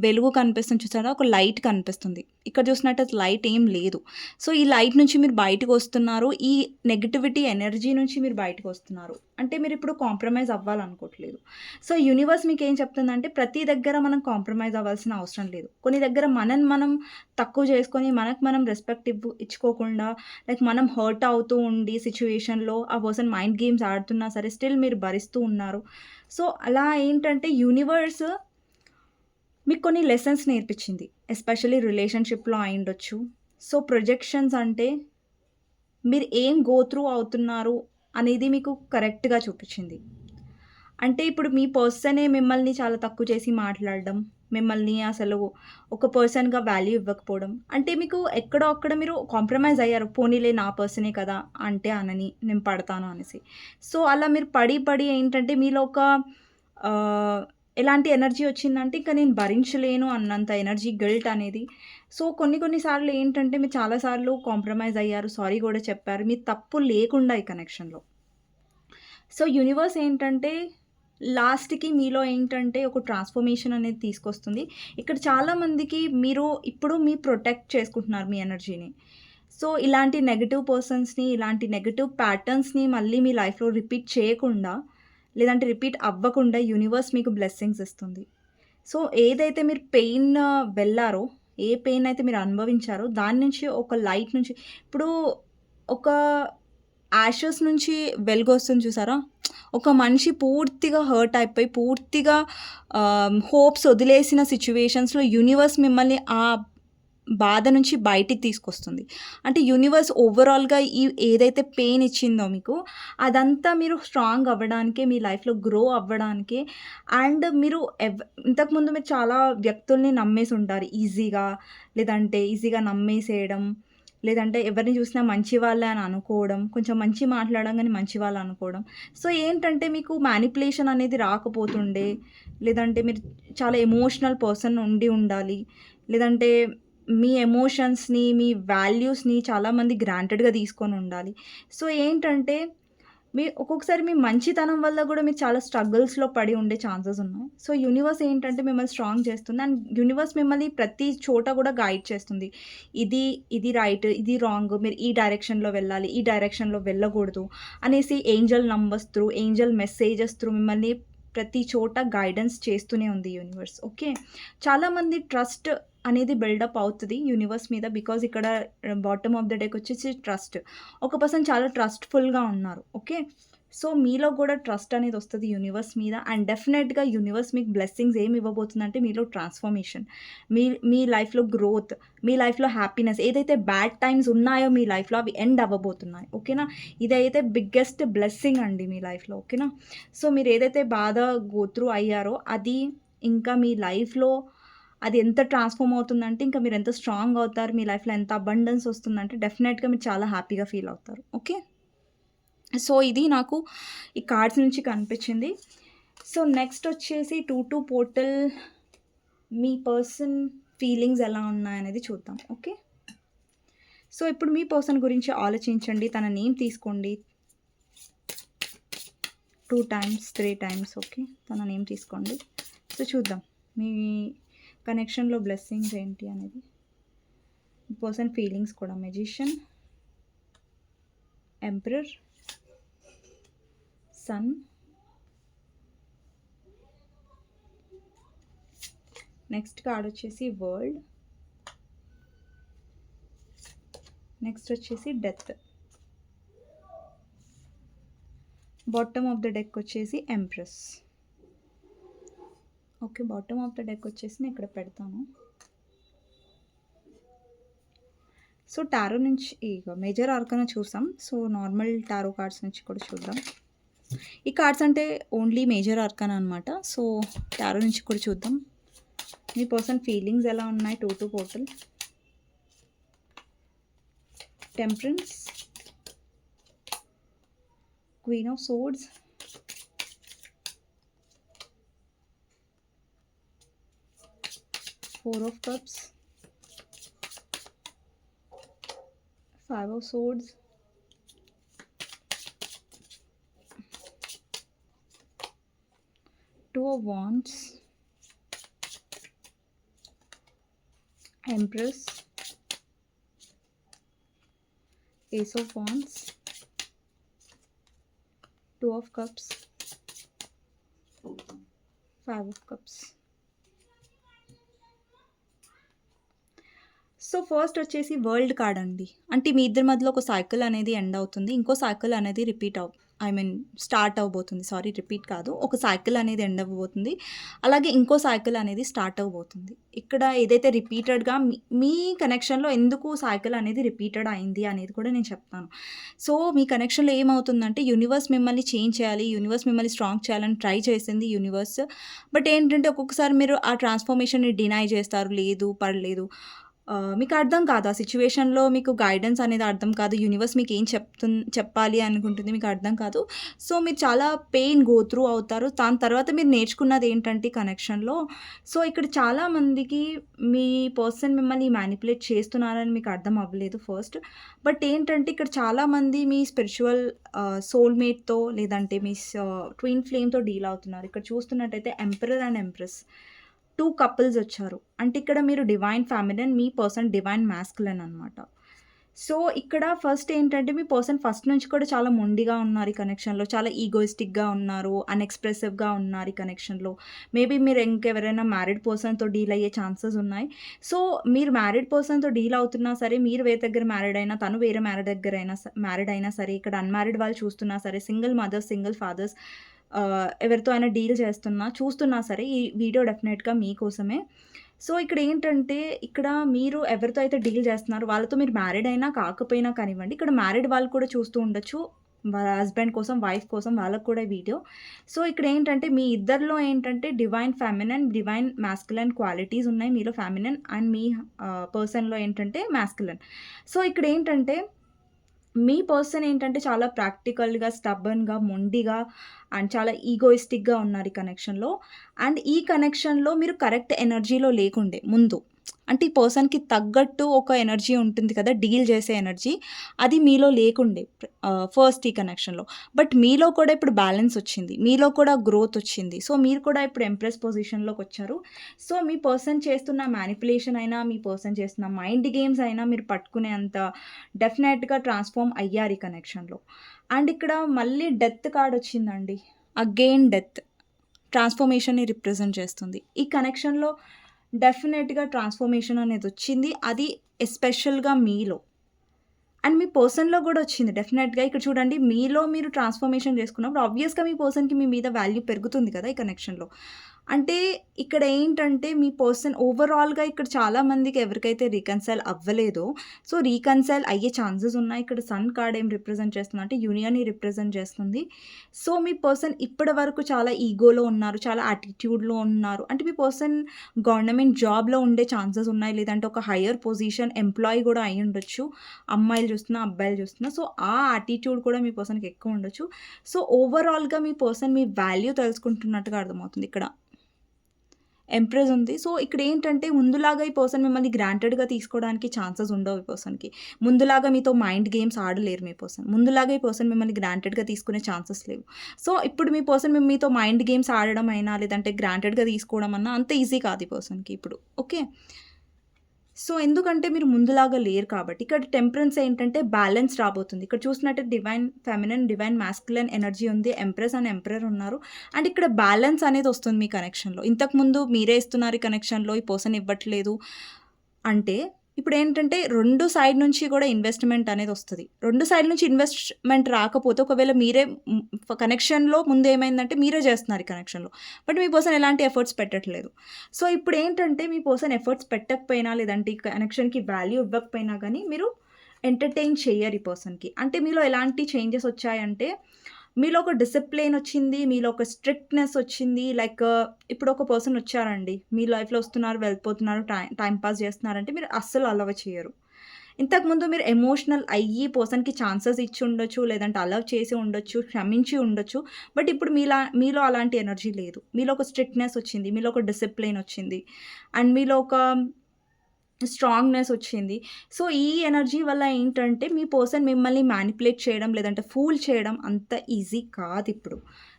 వెలుగు కనిపిస్తుంది చూసారా? ఒక లైట్ కనిపిస్తుంది. ఇక్కడ చూసినట్టయితే లైట్ ఏం లేదు. సో, ఈ లైట్ నుంచి మీరు బయటకొస్తున్నారు. ఈ నెగటివిటీ ఎనర్జీ నుంచి మీరు బయటకొస్తున్నారు. అంటే మీరిప్పుడు కాంప్రమైజ్ అవ్వాలనుకోవట్లేదు. సో, యూనివర్స్ మీకేం చెప్తుందంటే, ప్రతి దగ్గర మనం కాంప్రమైజ్ అవ్వాల్సిన అవసరం లేదు. కొన్ని దగ్గర మనల్ని మనం తక్కువ చేసుకొని, మనకు మనం రెస్పెక్ట్ ఇచ్చుకోకుండా, లైక్ మనం హర్ట్ అవుతూ ఉండి సిట్యుయేషన్‌లో ఆ పర్సన్ మైండ్ గేమ్స్ ఆడుతున్నా సరే, స్టిల్ మీరు భరిస్తూ ఉన్నారు. సో, అలా ఏంటంటే యూనివర్స్ మీకు కొన్ని లెసన్స్ నేర్పించింది. ఎస్పెషల్లీ రిలేషన్‌షిప్‌లో అయ్యుండొచ్చు. సో, ప్రొజెక్షన్స్ అంటే మీరు ఏం గో త్రూ అవుతున్నారు అనేది మీకు కరెక్ట్‌గా చూపించింది. అంటే ఇప్పుడు మీ పర్సనే మిమ్మల్ని చాలా తక్కువ చేసి మాట్లాడడం, మిమ్మల్ని అసలు ఒక పర్సన్‌గా వాల్యూ ఇవ్వకపోవడం. అంటే మీకు ఎక్కడో అక్కడ మీరు కాంప్రమైజ్ అయ్యారు. పోనీలే నా పర్సనే కదా! అంటే అనని, నేను పడతాను అనేసి. సో, అలా మీరు పడి ఏంటంటే మీలో ఒక ఆహ్, ఎలాంటి ఎనర్జీ వచ్చిందంటే, ఇంక నేను భరించలేను అన్నంత ఎనర్జీ, గిల్ట్ అనేది. సో, కొన్ని సార్లు ఏంటంటే మీరు చాలా సార్లు కాంప్రమైజ్ అయ్యారు. సారీ కూడా చెప్పారు. మీ తప్పు లేకుండా ఈ కనెక్షన్‌లో. సో, యూనివర్స్ ఏంటంటే లాస్ట్‌కి మీలో ఏంటంటే ఒక ట్రాన్స్‌ఫర్మేషన్ అనేది తీసుకొస్తుంది. ఇక్కడ చాలామందికి ఇప్పుడు ప్రొటెక్ట్ చేసుకుంటున్నారు మీ ఎనర్జీని. సో, ఇలాంటి నెగెటివ్ పర్సన్స్‌ని, ఇలాంటి నెగెటివ్ ప్యాటర్న్స్‌ని మళ్ళీ మీ లైఫ్‌లో రిపీట్ చేయకుండా, లేదంటే రిపీట్ అవ్వకుండా యూనివర్స్ మీకు బ్లెస్సింగ్స్ ఇస్తుంది. సో, ఏదైతే మీరు వెళ్లారో, ఏ పెయిన్ అయితే మీరు అనుభవించారో, దాని నుంచి ఒక లైట్ నుంచి ఇప్పుడు ఒక యాషెస్ నుంచి వెలుగొస్తుంది చూసారా? ఒక మనిషి పూర్తిగా హర్ట్ అయిపోయి, పూర్తిగా హోప్స్ వదిలేసిన సిట్యుయేషన్స్‌లో యూనివర్స్ మిమ్మల్ని ఆ బాధ నుంచి బయటికి తీసుకొస్తుంది. అంటే యూనివర్స్ ఓవరాల్‌గా ఏదైతే పెయిన్ ఇచ్చిందో మీకు, అదంతా మీరు స్ట్రాంగ్ అవ్వడానికే, మీ లైఫ్‌లో గ్రో అవ్వడానికే, అండ్ మీరు ఇంతకుముందు మీరు చాలా వ్యక్తుల్ని నమ్మేసి ఉంటారు ఈజీగా. లేదంటే ఈజీగా నమ్మేసేయడం, లేదంటే ఎవరిని చూసినా మంచి వాళ్ళే అని అనుకోవడం, కొంచెం మంచి మాట్లాడంగానే మంచి వాళ్ళు అనుకోవడం. సో, ఏంటంటే మీకు మ్యానిప్యులేషన్ అనేది రాకపోతుండే, లేదంటే మీరు చాలా ఎమోషనల్ పర్సన్ ఉండాలి. లేదంటే మీ ఎమోషన్స్‌ని, మీ వాల్యూస్‌ని చాలామంది గ్రాంటెడ్‌గా తీసుకొని ఉండాలి. సో, ఏంటంటే ఒక్కొక్కసారి మీ మంచితనం వల్ల గూడా మీరు చాలా స్ట్రగుల్స్‌లో పడి ఉండే ఛాన్సెస్ ఉన్నాయి. సో, యూనివర్స్ ఏంటంటే మిమ్మల్ని స్ట్రాంగ్ చేస్తుంది. అండ్ యూనివర్స్ మిమ్మల్ని ప్రతి చోట గూడా గైడ్ చేస్తుంది. ఇది రైట్, ఇది రాంగ్. మీరు ఈ డైరెక్షన్‌లో వెళ్ళాలి, ఈ డైరెక్షన్‌లో వెళ్ళకూడదు అనేసి Angel numbers through, Angel messages through మిమ్మల్ని ప్రతి చోట గైడెన్స్ చేస్తూనే ఉంది యూనివర్స్. ఓకే. చాలామంది ట్రస్ట్ అనేది బిల్డప్ అవుతది యూనివర్స్ మీద. బికాజ్ ఇక్కడ బాటమ్ ఆఫ్ ద డెక్ వచ్చేసి ట్రస్ట్. ఒక పర్సన్ చాలా ట్రస్ట్‌ఫుల్‌గా ఉన్నారు. ఓకే. సో మీలో కూడా ట్రస్ట్ అనేది వస్తుంది యూనివర్స్ మీద. అండ్ డెఫినెట్‌గా యూనివర్స్ మీకు బ్లెస్సింగ్స్ ఏమి ఇవ్వబోతుందంటే మీలో ట్రాన్స్‌ఫర్మేషన్, మీ మీ లైఫ్‌లో గ్రోత్, మీ లైఫ్‌లో హ్యాపీనెస్. ఏదైతే బ్యాడ్ టైమ్స్ ఉన్నాయో మీ లైఫ్‌లో అవి ఎండ్ అవ్వబోతున్నాయి. ఓకేనా? ఇదైతే బిగ్గెస్ట్ బ్లెస్సింగ్ అండి మీ లైఫ్‌లో. ఓకేనా? సో మీరు ఏదైతే బాధ గో త్రూ అయ్యారో అది ఇంకా మీ లైఫ్‌లో అది ఎంత ట్రాన్స్‌ఫార్మ్ అవుతుందంటే ఇంకా మీరు ఎంత స్ట్రాంగ్ అవుతారు. మీ లైఫ్‌లో ఎంత అబండెన్స్ వస్తుందంటే డెఫినెట్‌గా మీరు చాలా హ్యాపీగా ఫీల్ అవుతారు. ఓకే. సో ఇది నాకు ఈ కార్డ్స్ నుంచి కనిపించింది. సో నెక్స్ట్ వచ్చేసి 2 పోర్టల్ మీ పర్సన్ ఫీలింగ్స్ ఎలా ఉన్నాయనేది చూద్దాం. ఓకే. సో ఇప్పుడు మీ పర్సన్ గురించి ఆలోచించండి. తన నేమ్ తీసుకోండి. 2 టైమ్స్ 3 టైమ్స్. ఓకే. తన నేమ్ తీసుకోండి. సో చూద్దాం మీ కనెక్షన్లో బ్లెస్సింగ్స్ ఏంటి అనేది. మీ పర్సన్ ఫీలింగ్స్ కూడా. Magician, emperor, sun, next card వచ్చేసి వరల్డ్, నెక్స్ట్ వచ్చేసి death, bottom of the deck వచ్చేసి empress. Okay. Bottom of the deck వచ్చేసి నేను ఇక్కడ పెడతాను. సో టారో నుంచి ఇక మేజర్ ఆర్కానా చూసాం. సో నార్మల్ టారో కార్డ్స్ నుంచి కూడా చూద్దాం. ఈ కార్డ్స్ అంటే ఓన్లీ మేజర్ ఆర్కానా అనమాట. సో టారో నుంచి కూడా చూద్దాం. మీ పర్సన్ ఫీలింగ్స్ ఎలా ఉన్నాయి. 2 portal, temperance, queen of swords, Four of Cups, Five of Swords, Two of Wands, Empress, Ace of Wands, Two of Cups, Five of Cups. So first వచ్చేసి world card అండి. అంటే మీ ఇద్దరి మధ్యలో ఒక సైకిల్ అనేది end అవుతుంది. ఇంకో సైకిల్ అనేది స్టార్ట్ అవ్వబోతుంది. సారీ, రిపీట్ కాదు. ఒక సైకిల్ అనేది ఎండ్ అవ్వబోతుంది. అలాగే ఇంకో సైకిల్ అనేది స్టార్ట్ అవ్వబోతుంది. ఇక్కడ ఏదైతే రిపీటెడ్గా మీ కనెక్షన్లో ఎందుకు సైకిల్ అనేది రిపీటెడ్ అయింది అనేది కూడా నేను చెప్తాను. సో మీ కనెక్షన్లో ఏమవుతుందంటే యూనివర్స్ మిమ్మల్ని చేంజ్ చేయాలి, యూనివర్స్ మిమ్మల్ని స్ట్రాంగ్ చేయాలని ట్రై చేసింది యూనివర్స్. బట్ ఏంటంటే ఒక్కొక్కసారి మీరు ఆ ట్రాన్స్ఫర్మేషన్ని డినై చేస్తారు. లేదు, పడలేదు, మీకు అర్థం కాదు. ఆ సిచ్యువేషన్‌లో మీకు గైడెన్స్ అనేది అర్థం కాదు. యూనివర్స్ మీకు ఏం చెప్పాలి అనుకుంటుంది మీకు అర్థం కాదు. సో మీరు చాలా పెయిన్ గో త్రూ అవుతారు. దాని తర్వాత మీరు నేర్చుకున్నది ఏంటంటే కనెక్షన్‌లో, సో ఇక్కడ చాలామందికి మీ పర్సన్ మిమ్మల్ని మ్యానిపులేట్ చేస్తున్నారని మీకు అర్థం అవ్వలేదు ఫస్ట్. బట్ ఏంటంటే ఇక్కడ చాలామంది మీ స్పిరిచువల్ సోల్‌మేట్‌తో లేదంటే మీ ట్విన్ ఫ్లేమ్‌తో డీల్ అవుతున్నారు. ఇక్కడ చూస్తున్నట్టయితే ఎంపరర్ అండ్ ఎంప్రెస్ 2 కపుల్స్ వచ్చారు. అంటే ఇక్కడ మీరు డివైన్ ఫెమినిన్, మీ పర్సన్ డివైన్ మాస్కులిన్ అనమాట. సో ఇక్కడ ఫస్ట్ ఏంటంటే మీ పర్సన్ ఫస్ట్ నుంచి కూడా చాలా మొండిగా ఉన్నారు ఈ కనెక్షన్‌లో. చాలా ఈగోయిస్టిక్‌గా ఉన్నారు, అన్‌ఎక్స్‌ప్రెసివ్‌గా ఉన్నారు ఈ కనెక్షన్‌లో. మేబీ మీరు ఇంకెవరైనా మ్యారీడ్ పర్సన్‌తో డీల్ అయ్యే ఛాన్సెస్ ఉన్నాయి. సో మీరు మ్యారీడ్ పర్సన్‌తో డీల్ అవుతున్నా సరే, మీరు వేరే దగ్గర మ్యారీడ్ అయినా, తను వేరే మ్యారీడ్ అయినా సరే, ఇక్కడ అన్‌మ్యారీడ్ వాళ్ళు చూస్తున్నా సరే, సింగిల్ మదర్స్, సింగిల్ ఫాదర్స్ ఎవరితో అయినా డీల్ చూస్తున్నా సరే ఈ వీడియో డెఫినెట్‌గా మీకోసమే. సో ఇక్కడ ఏంటంటే, ఇక్కడ మీరు ఎవరితో అయితే డీల్ చేస్తున్నారో వాళ్ళతో మీరు మ్యారీడ్ అయినా కాకపోయినా కానివ్వండి, ఇక్కడ మ్యారీడ్ వాళ్ళు కూడా చూస్తూ ఉండొచ్చు. వాళ్ళ హస్బెండ్ కోసం, వైఫ్ కోసం వాళ్ళకి కూడా వీడియో. సో ఇక్కడ ఏంటంటే మీ ఇద్దరిలో ఏంటంటే divine feminine, divine masculine qualities ఉన్నాయి మీలో ఫెమినిన్ అండ్ మీ పర్సన్‌లో ఏంటంటే మాస్కులిన్. సో ఇక్కడ ఏంటంటే మీ పర్సన్ ఏంటంటే చాలా ప్రాక్టికల్‌గా, స్టబ్బర్న్‌గా, మొండిగా అండ్ చాలా ఈగోయిస్టిక్‌గా ఉన్నారు ఈ కనెక్షన్‌లో. అండ్ ఈ కనెక్షన్‌లో మీరు కరెక్ట్ ఎనర్జీలో లేకుండే ముందు. అంటే ఈ పర్సన్‌కి తగ్గట్టు ఒక ఎనర్జీ ఉంటుంది కదా! డీల్ చేసే ఎనర్జీ. అది మీలో లేకుండే ఫస్ట్ ఈ కనెక్షన్‌లో. బట్ మీలో కూడా ఇప్పుడు బ్యాలెన్స్ వచ్చింది. మీలో కూడా గ్రోత్ వచ్చింది. సో మీరు కూడా ఇప్పుడు ఎంప్రెస్ పొజిషన్‌లోకొచ్చారు. సో మీ పర్సన్ చేస్తున్న మ్యానిపులేషన్ అయినా, మీ పర్సన్ చేస్తున్న మైండ్ గేమ్స్ అయినా మీరు పట్టుకునే అంత డెఫినెట్‌గా ట్రాన్స్‌ఫార్మ్ అయ్యారు ఈ కనెక్షన్‌లో. అండ్ ఇక్కడ మళ్ళీ డెత్ కార్డ్ వచ్చిందండి. Again death. ట్రాన్స్‌ఫర్మేషన్‌ని రిప్రజెంట్ చేస్తుంది. ఈ కనెక్షన్‌లో డెఫినెట్‌గా ట్రాన్స్‌ఫర్మేషన్ అనేది వచ్చింది. అది ఎస్పెషల్‌గా మీలో. అండ్ మీ పర్సన్‌లో గూడా వచ్చింది డెఫినెట్‌గా. ఇక్కడ చూడండి మీలో మీరు ట్రాన్స్‌ఫర్మేషన్ చేసుకున్నప్పుడు ఆబ్వియస్‌గా మీ పర్సన్‌కి మీ మీద వాల్యూ పెరుగుతుంది కదా! ఈ కనెక్షన్‌లో. అంటే ఇక్కడ ఏంటంటే మీ పర్సన్ ఓవరాల్‌గా ఇక్కడ చాలా మందికి ఎవరికైతే రీకన్సైల్ అవ్వలేదో, సో, రీకన్సైల్ అయ్యే ఛాన్సెస్ ఉన్నాయి. ఇక్కడ సన్ కార్డ్ ఏం రిప్రజెంట్ చేస్తుందంటే యూనియన్‌ని రిప్రజెంట్ చేస్తుంది. సో, మీ పర్సన్ ఇప్పటి వరకు చాలా ఈగోలో ఉన్నారు. చాలా యాటిట్యూడ్‌లో ఉన్నారు. అంటే మీ పర్సన్ గవర్నమెంట్ జాబ్‌లో ఉండే ఛాన్సెస్ ఉన్నాయి. లేదంటే ఒక హైయర్ పొజిషన్ ఎంప్లాయీ గూడా అయ్యుండొచ్చు. అమ్మాయిలు చూస్తున్నా, అబ్బాయిలు చూస్తున్నా. సో, ఆ యాటిట్యూడ్ కూడా మీ పర్సన్‌కి ఎక్కువ ఉండొచ్చు. సో, ఓవరాల్‌గా మీ పర్సన్ మీ వాల్యూ తెలుసుకుంటున్నట్టుగా అర్థమవుతుంది ఇక్కడ. ఎంప్రెస్ ఉంది. సో, ఇక్కడేంటంటే ముందులాగా ఈ పర్సన్ మిమ్మల్ని గ్రాంటెడ్‌గా తీసుకోవడానికి ఛాన్సెస్ ఉండవు ఈ పర్సన్‌కి. ముందులాగా మీతో మైండ్ గేమ్స్ ఆడలేరు మీ పర్సన్. ముందులాగా ఈ పర్సన్ మిమ్మల్ని గ్రాంటెడ్‌గా తీసుకునే ఛాన్సెస్ లేవు. సో, ఇప్పుడు మీ పర్సన్ మీతో మైండ్ గేమ్స్ ఆడడం అయినా, లేదంటే గ్రాంటెడ్‌గా తీసుకోవడం అన్నా అంత ఈజీ కాదు ఈ పర్సన్‌కి ఇప్పుడు. ఓకే. సో, ఎందుకంటే మీరు ముందులాగా లేరు కాబట్టి. ఇక్కడ టెంపరెన్స్ ఏంటంటే బ్యాలెన్స్ రాబోతుంది. ఇక్కడ చూసినట్టే divine feminine, divine masculine energy ఉంది. ఎంప్రెస్ అండ్ ఎంపరర్ ఉన్నారు. అండ్ ఇక్కడ బ్యాలెన్స్ అనేది వస్తుంది మీ కనెక్షన్‌లో. ఇంతకుముందు మీరే ఇస్తున్నారు ఈ కనెక్షన్‌లో, ఈ పర్సన్ ఇవ్వట్లేదు అంటే ఇప్పుడేంటంటే 2 సైడ్ నుంచి కూడా ఇన్వెస్ట్‌మెంట్ అనేదొస్తది. 2 సైడ్ నుంచి ఇన్వెస్ట్‌మెంట్ రాకపోతే ఒకవేళ మీరే కనెక్షన్‌లో ముందేమైందంటే మీరే చేస్తున్నారు ఈ కనెక్షన్‌లో. బట్ మీ పర్సన్ ఎలాంటి ఎఫర్ట్స్ పెట్టట్లేదు. సో, ఇప్పుడేంటంటే మీ పర్సన్ ఎఫర్ట్స్ పెట్టకపోయినా లేదంటే ఈ కనెక్షన్‌కి వాల్యూ ఇవ్వకపోయినా గానీ మీరు ఎంటర్‌టైన్ చెయ్యరు ఈ పర్సన్‌కి. అంటే మీలో ఎలాంటి చేంజెస్ వచ్చాయంటే మీలో ఒక డిసిప్లిన్ వచ్చింది. మీలో ఒక స్ట్రిక్ట్‌నెస్ వచ్చింది. లైక్ ఇప్పుడు ఒక పర్సన్ వచ్చారండి. మీ లైఫ్‌లో వస్తున్నారు, వెళ్ళిపోతున్నారు, టైమ్ పాస్ చేస్తున్నారంటే మీరు అస్సలు అలౌ చేయరు. ఇంతకుముందు మీరు ఎమోషనల్ అయ్యి పర్సన్‌కి ఛాన్సెస్ ఇచ్చి ఉండొచ్చు. లేదంటే అలౌ చేసి ఉండొచ్చు. క్షమించి ఉండొచ్చు. బట్ ఇప్పుడు మీలో అలాంటి ఎనర్జీ లేదు. మీలో ఒక స్ట్రిక్ట్‌నెస్ వచ్చింది. మీలో ఒక డిసిప్లిన్ వచ్చింది. అండ్ మీలో ఒక స్ట్రాంగ్‌నెస్ వచ్చింది. సో, ఈ ఎనర్జీ వల్ల ఏంటంటే మీ పర్సన్ మిమ్మల్ని మ్యానిపులేట్ చేయడం లేదంటే ఫూల్ చేయడం అంత ఈజీ కాదిప్పుడు.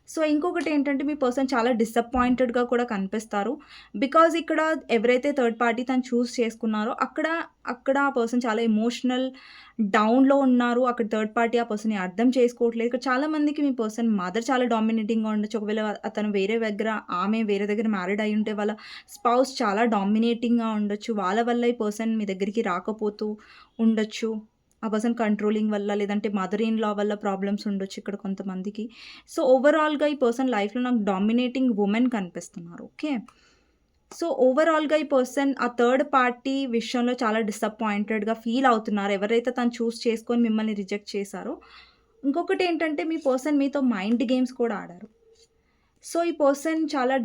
సో, ఇంకొకటేంటంటే మీ పర్సన్ చాలా డిసప్పాయింటెడ్‌గా కూడా కనిపిస్తారు. బికాజ్ ఇక్కడ ఎవరైతే థర్డ్ పార్టీ తను చూజ్ చేసుకున్నారో అక్కడ ఆ పర్సన్ చాలా ఎమోషనల్ డౌన్‌లో ఉన్నారు. అక్కడ థర్డ్ పార్టీ ఆ పర్సన్‌ని అర్థం చేసుకోవట్లేదు. ఇక్కడ చాలా మందికి మీ పర్సన్ మదర్ చాలా డామినేటింగ్‌గా ఉండొచ్చు. ఒకవేళ అతను ఆమె వేరే దగ్గర మ్యారీడ్ అయ్యుంటే వాళ్ళ స్పౌస్ చాలా డామినేటింగ్‌గా ఉండొచ్చు. వాళ్ళ వల్ల ఈ పర్సన్ మీ దగ్గరికి రాకపోతూ ఉండొచ్చు. ఆ పర్సన్ కంట్రోలింగ్ వల్ల లేదంటే మదర్ ఇన్ లా వల్ల ప్రాబ్లమ్స్ ఉండొచ్చు ఇక్కడ కొంతమందికి. సో, ఓవరాల్‌గా ఈ పర్సన్ లైఫ్‌లో నాకు డామినేటింగ్ వుమెన్ కనిపిస్తున్నారు. ఓకే. సో, ఓవరాల్‌గా ఈ పర్సన్ ఆ థర్డ్ పార్టీ విషయంలో చాలా డిసప్పాయింటెడ్‌గా ఫీల్ అవుతున్నారు. ఎవరైతే తను చూజ్ చేసుకొని మిమ్మల్ని రిజెక్ట్ చేశారో. ఇంకొకటేంటంటే మీ పర్సన్ మీతో మైండ్ గేమ్స్ కూడా ఆడారు. సో, ఈ పర్సన్ చాలా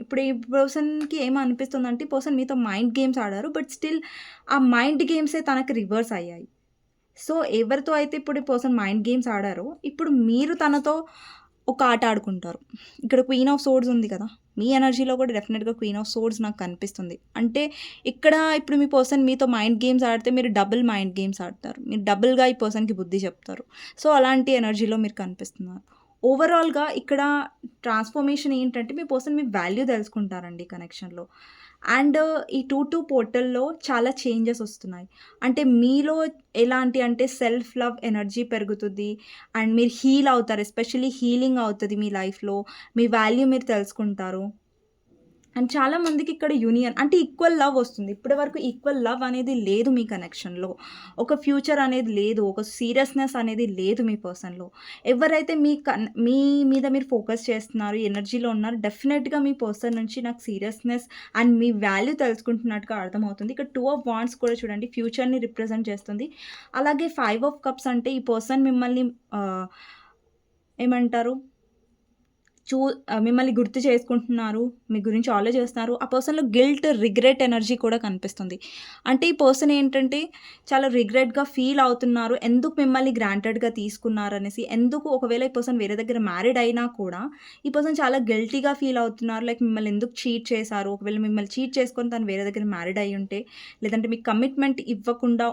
ఇప్పుడు ఈ పర్సన్‌కి ఏమనిపిస్తుందంటే, ఈ పర్సన్ మీతో మైండ్ గేమ్స్ ఆడారు. బట్ స్టిల్ ఆ మైండ్ గేమ్సే తనకి రివర్స్ అయ్యాయి. సో, ఎవరితో అయితే ఇప్పుడు ఈ పర్సన్ మైండ్ గేమ్స్ ఆడారో, ఇప్పుడు మీరు తనతో ఒక ఆట ఆడుకుంటారు. ఇక్కడ క్వీన్ ఆఫ్ సోర్డ్స్ ఉంది కదా! మీ ఎనర్జీలో కూడా డెఫినిట్‌గా క్వీన్ ఆఫ్ సోర్డ్స్ నాకు కనిపిస్తుంది. అంటే ఇక్కడ ఇప్పుడు మీ పర్సన్ మీతో మైండ్ గేమ్స్ ఆడితే మీరు డబుల్ మైండ్ గేమ్స్ ఆడతారు. మీరు డబుల్‌గా ఈ పర్సన్‌కి బుద్ధి చెప్తారు. సో, అలాంటి ఎనర్జీలో మీరు కనిపిస్తున్నారు. ఓవరాల్‌గా ఇక్కడ ట్రాన్స్‌ఫర్మేషన్ ఏంటంటే మీ పర్సన్ మీ వాల్యూ తెలుసుకుంటారండి కనెక్షన్‌లో. అండ్ ఈ 2-2 పోర్టల్‌లో చాలా చేంజెస్ వస్తున్నాయి. అంటే మీలో ఎలాంటి అంటే సెల్ఫ్ లవ్ ఎనర్జీ పెరుగుతుంది. అండ్ మీరు హీల్ అవుతారు. ఎస్పెషల్లీ హీలింగ్ అవుతది మీ లైఫ్‌లో. మీ వాల్యూ మీరు తెలుసుకుంటారు. అండ్ చాలా మందికి ఇక్కడ యూనియన్ అంటే ఈక్వల్ లవ్ వస్తుంది. ఇప్పటి వరకు ఈక్వల్ లవ్ అనేది లేదు మీ కనెక్షన్‌లో. ఒక ఫ్యూచర్ అనేది లేదు. ఒక సీరియస్‌నెస్ అనేది లేదు మీ పర్సన్‌లో. ఎవరైతే మీ మీద మీరు ఫోకస్ చేస్తున్నారు, ఎనర్జీలో ఉన్నారు డెఫినెట్‌గా మీ పర్సన్ నుంచి నాకు సీరియస్‌నెస్ అండ్ మీ వాల్యూ తెలుసుకుంటున్నట్టుగా అర్థమవుతుంది. ఇక్కడ 2 ఆఫ్ వాండ్స్ కూడా చూడండి ఫ్యూచర్‌ని రిప్రజెంట్ చేస్తుంది. అలాగే 5 ఆఫ్ కప్స్ అంటే ఈ పర్సన్ మిమ్మల్ని ఏమంటారు మిమ్మల్ని గుర్తు చేసుకుంటున్నారు. మీ గురించి ఆలోచిస్తున్నారు. ఆ పర్సన్‌లో గిల్ట్, రిగ్రెట్ ఎనర్జీ కూడా కనిపిస్తుంది. అంటే ఈ పర్సన్ ఏంటంటే చాలా రిగ్రెట్‌గా ఫీల్ అవుతున్నారు. ఎందుకు మిమ్మల్ని గ్రాంటెడ్‌గా తీసుకున్నారనేసి. ఎందుకు ఒకవేళ ఈ పర్సన్ వేరే దగ్గర మ్యారీడ్ అయినా కూడా ఈ పర్సన్ చాలా గిల్టీగా ఫీల్ అవుతున్నారు. లైక్ మిమ్మల్ని ఎందుకు చీట్ చేశారు? ఒకవేళ మిమ్మల్ని చీట్ చేసుకొని తను వేరే దగ్గర మ్యారీడ్ అయ్యుంటే, లేదంటే మీకు కమిట్మెంట్ ఇవ్వకుండా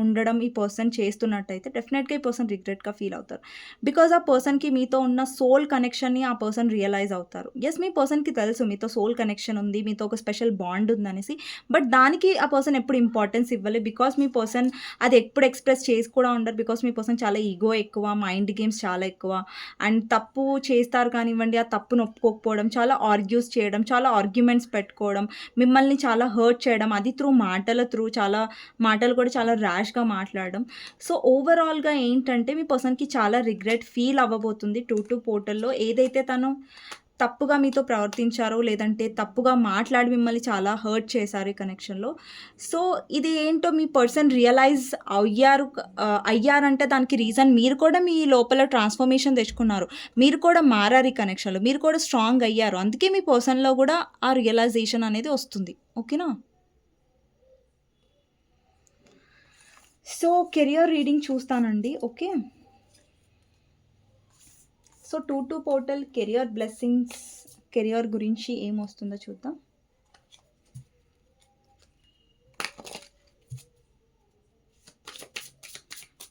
ఉండడం ఈ పర్సన్ చేస్తున్నట్టయితే డెఫినెట్‌గా ఈ పర్సన్ రిగ్రెట్‌గా ఫీల్ అవుతారు. బికాజ్ ఆ పర్సన్‌కి మీతో ఉన్న సోల్ కనెక్షన్‌ని ఆ పర్సన్ రియలైజ్ అవుతారు. యెస్ మీ పర్సన్‌కి తెలుసు మీతో సోల్ కనెక్షన్ ఉంది. మీతో ఒక స్పెషల్ బాండ్ ఉందనేసి. బట్ దానికి ఆ పర్సన్ ఎప్పుడు ఇంపార్టెన్స్ ఇవ్వలేదు. బికాజ్ మీ పర్సన్ అది ఎప్పుడు ఎక్స్‌ప్రెస్ చేసి కూడా ఉండరు. బికాజ్ మీ పర్సన్ చాలా ఈగో ఎక్కువ, మైండ్ గేమ్స్ చాలా ఎక్కువ. అండ్ తప్పు చేస్తారు కానివ్వండి, ఆ తప్పును ఒప్పుకోకపోవడం, చాలా ఆర్గ్యూస్ చేయడం, చాలా ఆర్గ్యుమెంట్స్ పెట్టుకోవడం, మిమ్మల్ని చాలా హర్ట్ చేయడం, అది త్రూ చాలా మాటలు కూడా చాలా ర్యాష్ ర్యాష్‌గా మాట్లాడడం. సో, ఓవరాల్‌గా ఏంటంటే మీ పర్సన్‌కి చాలా రిగ్రెట్ ఫీల్ అవ్వబోతుంది 2-2 పోర్టల్‌లో. ఏదైతే తను తప్పుగా మీతో ప్రవర్తించారో, లేదంటే తప్పుగా మాట్లాడి మిమ్మల్ని చాలా హర్ట్ చేశారు ఈ కనెక్షన్‌లో. సో, ఇది ఏంటో మీ పర్సన్ రియలైజ్ అయ్యారంటే దానికి రీజన్ మీరు కూడా మీ లోపల ట్రాన్స్‌ఫర్మేషన్ తెచ్చుకున్నారు. మీరు కూడా మారారు ఈ కనెక్షన్‌లో. మీరు కూడా స్ట్రాంగ్ అయ్యారు. అందుకే మీ పర్సన్‌లో కూడా ఆ రియలైజేషన్ అనేది వస్తుంది. ఓకేనా? సో, కెరియర్ రీడింగ్ చూస్తానండి. Okay. So 2-2 portal career blessings, career గురించి ఏమొస్తుందో చూద్దాం.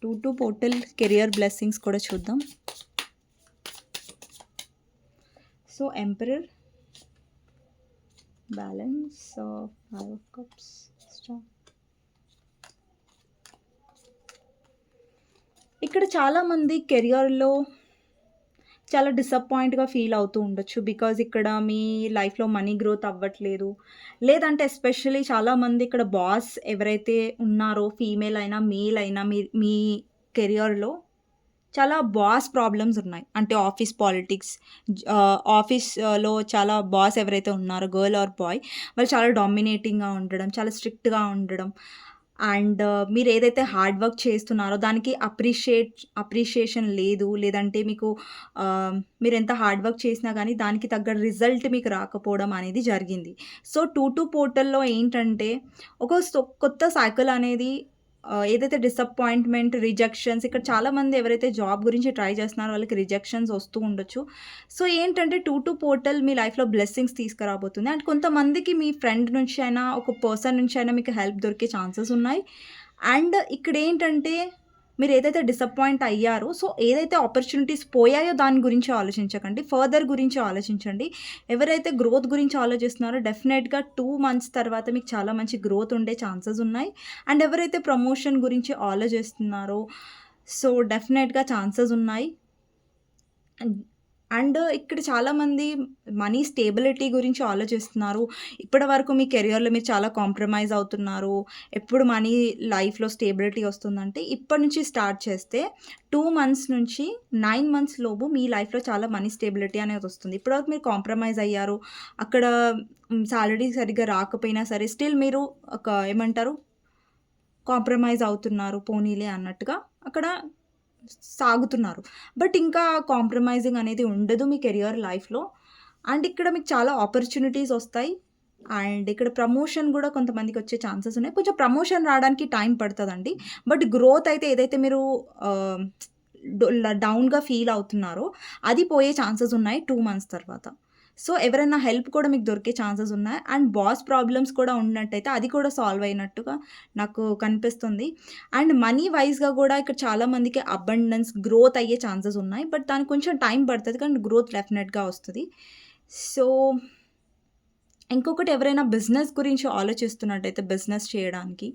Two to portal career blessings కూడా చూద్దాం. So emperor, balance, five of cups, star. ఇక్కడ చాలామంది కెరియర్లో చాలా డిసప్పాయింట్‌గా ఫీల్ అవుతూ ఉండొచ్చు. బికాజ్ ఇక్కడ మీ లైఫ్‌లో మనీ గ్రోత్ అవ్వట్లేదు. లేదంటే ఎస్పెషల్లీ చాలామంది ఇక్కడ బాస్ ఎవరైతే ఉన్నారో ఫీమేల్ అయినా, మేల్ అయినా మీ మీ కెరియర్‌లో చాలా బాస్ ప్రాబ్లమ్స్ ఉన్నాయి. అంటే ఆఫీస్ పాలిటిక్స్, ఆఫీస్‌లో చాలా బాస్ ఎవరైతే ఉన్నారో గర్ల్ ఆర్ బాయ్ వాళ్ళు చాలా డామినేటింగ్‌గా ఉండడం, చాలా స్ట్రిక్ట్‌గా ఉండడం. అండ్ మీరు ఏదైతే హార్డ్ వర్క్ చేస్తున్నారో దానికి అప్రిషియేషన్ లేదు. లేదంటే మీకు మీరెంత హార్డ్ వర్క్ చేసినా గానీ దానికి తగ్గ రిజల్ట్ మీకు రాకపోవడం అనేది జరిగింది. సో 2-2 పోర్టల్‌లో ఏంటంటే ఒక కొత్త సైకిల్ అనేది ఏదైతే డిసప్పాయింట్‌మెంట్, రిజెక్షన్స్ ఇక్కడ చాలామంది ఎవరైతే జాబ్ గురించి ట్రై చేస్తున్నారో వాళ్ళకి రిజెక్షన్స్ వస్తూ ఉండొచ్చు. సో ఏంటంటే 2-2 పోర్టల్ మీ లైఫ్‌లో బ్లెస్సింగ్స్ తీసుకురాబోతుంది. అండ్ కొంతమందికి మీ ఫ్రెండ్ నుంచి అయినా, ఒక పర్సన్ నుంచి అయినా మీకు హెల్ప్ దొరికే ఛాన్సెస్ ఉన్నాయి. అండ్ ఇక్కడేంటంటే మీరు ఏదైతే డిసప్పాయింట్ అయ్యారో, సో ఏదైతే ఆపర్చునిటీస్ పోయాయో దాని గురించి ఆలోచించకండి. ఫర్దర్ గురించి ఆలోచించండి. ఎవరైతే గ్రోత్ గురించి ఆలోచిస్తున్నారో డెఫినెట్‌గా 2 మంత్స్ తర్వాత మీకు చాలా మంచి గ్రోత్ ఉండే ఛాన్సెస్ ఉన్నాయి. అండ్ ఎవరైతే ప్రమోషన్ గురించి ఆలోచిస్తున్నారో, సో డెఫినెట్‌గా ఛాన్సెస్ ఉన్నాయి. అండ్ ఇక్కడ చాలామంది మనీ స్టేబిలిటీ గురించి ఆలోచిస్తున్నారు. ఇప్పటివరకు మీ కెరియర్‌లో మీరు చాలా కాంప్రమైజ్ అవుతున్నారు. ఎప్పుడు మనీ లైఫ్‌లో స్టేబిలిటీ వస్తుందంటే ఇప్పటి నుంచి స్టార్ట్ చేస్తే 2 మంత్స్ నుంచి 9 మంత్స్ లోపు మీ లైఫ్‌లో చాలా మనీ స్టేబిలిటీ అనేది వస్తుంది. ఇప్పటివరకు మీరు కాంప్రమైజ్ అయ్యారు. అక్కడ సాలరీ సరిగ్గా రాకపోయినా సరే స్టిల్ మీరు ఒక ఏమంటారు కాంప్రమైజ్ అవుతున్నారు పోనీలే అన్నట్టుగా అక్కడ సాగుతున్నారు. బట్ ఇంకా కాంప్రమైజింగ్ అనేది ఉండదు మీ కెరియర్ లైఫ్‌లో. అండ్ ఇక్కడ మీకు చాలా ఆపర్చునిటీస్ వస్తాయి. అండ్ ఇక్కడ ప్రమోషన్ గూడా కొంతమందికి వచ్చే ఛాన్సెస్ ఉన్నాయి. కొంచెం ప్రమోషన్ రావడానికి టైం పడతదండి. బట్ గ్రోత్ అయితే ఏదైతే మీరు ఆహ్, డౌన్‌గా ఫీల్ అవుతున్నారో అది పోయే ఛాన్సెస్ ఉన్నాయి 2 మంత్స్ తర్వాత. సో ఎవరైనా హెల్ప్ కూడా మీకు దొరికే ఛాన్సెస్ ఉన్నాయి. అండ్ బాస్ ప్రాబ్లమ్స్ కూడా ఉన్నట్టయితే అది కూడా సాల్వ్ అయినట్టుగా నాకు కనిపిస్తుంది. అండ్ మనీ వైస్‌గా గూడా ఇక్కడ చాలామందికి అబండెన్స్, గ్రోత్ అయ్యే ఛాన్సెస్ ఉన్నాయి. బట్ దానికి కొంచెం టైం పడతది. కానీ గ్రోత్ డెఫినెట్‌గా వస్తది. సో ఇంకొకటి ఎవరైనా బిజినెస్ గురించి ఆలోచిస్తున్నట్టయితే బిజినెస్ చేయడానికి,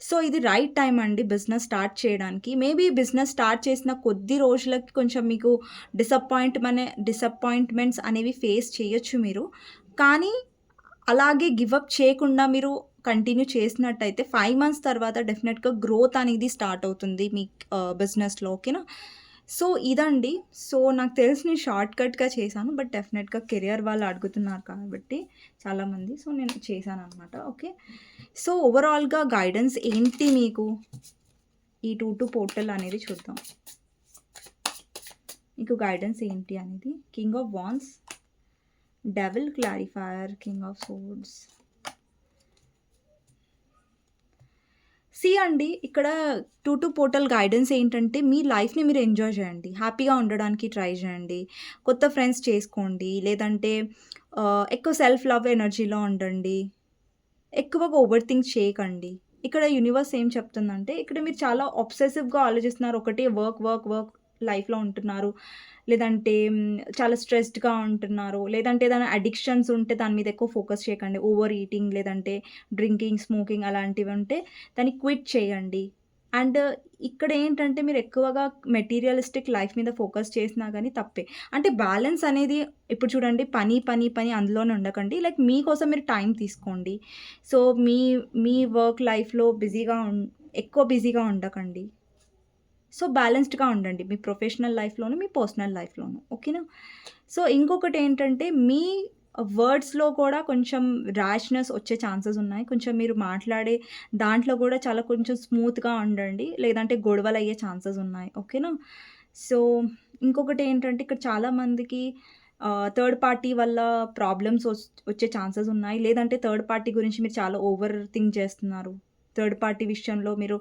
సో ఇది రైట్ టైం అండి బిజినెస్ స్టార్ట్ చేయడానికి. మేబీ బిజినెస్ స్టార్ట్ చేసిన కొద్ది రోజులకి కొంచెం మీకు డిసప్పాయింట్మెంట్స్ అనేవి ఫేస్ చేయొచ్చు మీరు. కానీ అలాగే గివ్ అప్ చేయకుండా మీరు కంటిన్యూ చేసినట్టయితే 5 మంత్స్ తర్వాత డెఫినెట్‌గా గ్రోత్ అనేది స్టార్ట్ అవుతుంది మీ బిజినెస్‌లో. ఓకేనా? సో ఇదండి. సో నాకు తెలిసి నేను షార్ట్‌కట్‌గా చేశాను. బట్ డెఫినెట్‌గా కెరియర్ వాళ్ళు అడుగుతున్నారు కాబట్టి చాలామంది. సో నేను చేశాననమాట. ఓకే. సో ఓవరాల్‌గా గైడెన్స్ ఏంటి మీకు ఈ 2-2 పోర్టల్ అనేది చూద్దాం. మీకు గైడెన్స్ ఏంటి అనేది. King of wands, devil clarifier, king of swords. అండి ఇక్కడ 2-2 పోర్టల్ గైడెన్స్ ఏంటంటే మీ లైఫ్‌ని మీరు ఎంజాయ్ చేయండి. హ్యాపీగా ఉండడానికి ట్రై చేయండి. కొత్త ఫ్రెండ్స్ చేసుకోండి. లేదంటే ఎక్కువ సెల్ఫ్ లవ్ ఎనర్జీలో ఉండండి. ఎక్కువగా ఓవర్ థింక్ చేయకండి. ఇక్కడ యూనివర్స్ ఏం చెప్తుందంటే ఇక్కడ మీరు చాలా అబ్సెసివ్‌గా ఆలోచిస్తున్నారు. ఒకటే వర్క్, వర్క్, వర్క్ లైఫ్‌లో ఉంటున్నారు. లేదంటే చాలా స్ట్రెస్డ్‌గా ఉంటున్నారు. లేదంటే ఏదైనా అడిక్షన్స్ ఉంటే దాని మీద ఎక్కువ ఫోకస్ చేయకండి. ఓవర్ ఈటింగ్ లేదంటే డ్రింకింగ్, స్మోకింగ్ అలాంటివి ఉంటే దాన్ని క్విట్ చేయండి. అండ్ ఇక్కడ ఏంటంటే మీరు ఎక్కువగా మెటీరియలిస్టిక్ లైఫ్ మీద ఫోకస్ చేసినా గానీ తప్పే. అంటే బ్యాలెన్స్ అనేది ఇప్పుడు చూడండి పని, పని, పని అందులోనే ఉండకండి. లైక్ మీకోసం మీరు టైం తీసుకోండి. సో మీ మీ వర్క్ లైఫ్‌లో బిజీగా ఎక్కువ బిజీగా ఉండకండి. సో, బ్యాలెన్స్డ్‌గా ఉండండి. మీ ప్రొఫెషనల్ లైఫ్‌లోను, మీ పర్సనల్ లైఫ్‌లోను. ఓకేనా? సో, ఇంకొకటేంటంటే మీ వర్డ్స్‌లో కూడా కొంచెం ర్యాష్‌నెస్ వచ్చే ఛాన్సెస్ ఉన్నాయి. కొంచెం మీరు మాట్లాడే దాంట్లో గూడా చాలా కొంచెం స్మూత్‌గా ఉండండి. లేదంటే గొడవలయ్యే ఛాన్సెస్ ఉన్నాయి. ఓకేనా? సో, ఇంకొకటేంటంటే ఇక్కడ చాలా మందికి థర్డ్ పార్టీ వల్ల ప్రాబ్లమ్స్ వచ్చే ఛాన్సెస్ ఉన్నాయి. లేదంటే థర్డ్ పార్టీ గురించి మీరు చాలా ఓవర్ థింక్ చేస్తున్నారు. థర్డ్ పార్టీ విషయంలో మీరు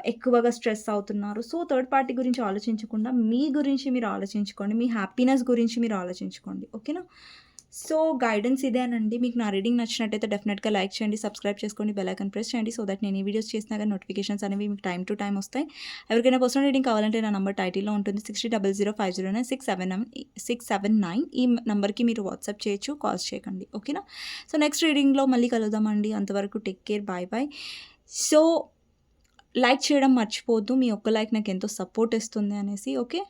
ఎక్కువగా స్ట్రెస్ అవుతున్నారు. సో, థర్డ్ పార్టీ గురించి ఆలోచించకుండా మీ గురించి మీరు ఆలోచించుకోండి. మీ హ్యాపీనెస్ గురించి మీరు ఆలోచించుకోండి. ఓకేనా? సో, గైడెన్స్ ఇదేనండి. మీకు నా రీడింగ్ నచ్చినట్టయితే డెఫినెట్‌గా లైక్ చేయండి, సబ్స్క్రైబ్ చేసుకోండి, బెల్ ఐకాన్ ప్రెస్ చేయండి. సో దట్ నేను ఈ వీడియోస్ చేసినా గాని నోటిఫికేషన్స్ అనేవి మీకు టైమ్ టు టైమ్ వస్తాయి. ఎవరికైనా పర్సనల్ రీడింగ్ కావాలంటే నా నంబర్ టైటిల్‌లో ఉంటుంది. 6000509679 ఈ నంబర్‌కి మీరు వాట్సాప్ చేయొచ్చు. కాల్స్ చేయకండి. ఓకేనా? సో, నెక్స్ట్ రీడింగ్‌లో మళ్ళీ కలుద్దామండి. అంతవరకు take care. Bye bye. So, like చేయడం మర్చిపోవద్దు. మీ ఒక్క లైక్ నాకెంతో సపోర్ట్ ఇస్తుంది అనేసి. ఓకే?